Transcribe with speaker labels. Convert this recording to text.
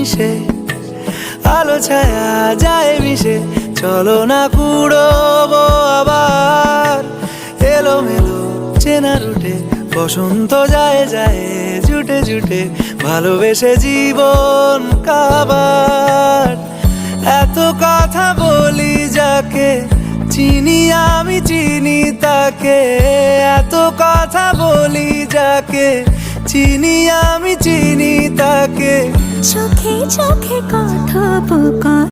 Speaker 1: নিমিশে আলো ছায়া যায় মিশে, চলো না কুড়োবো আবার এলোমেলো চেনা রুটে, বসন্ত যায় যায় জুটে জুটে, ভালোবেসে জীবন কাবার। এত কথা বলি যাকে চিনি আমি চিনি তাকে, এত কথা বলি যাকে চিনি আমি চিনি তাকে,
Speaker 2: চোখে চোখে কথোপকথন।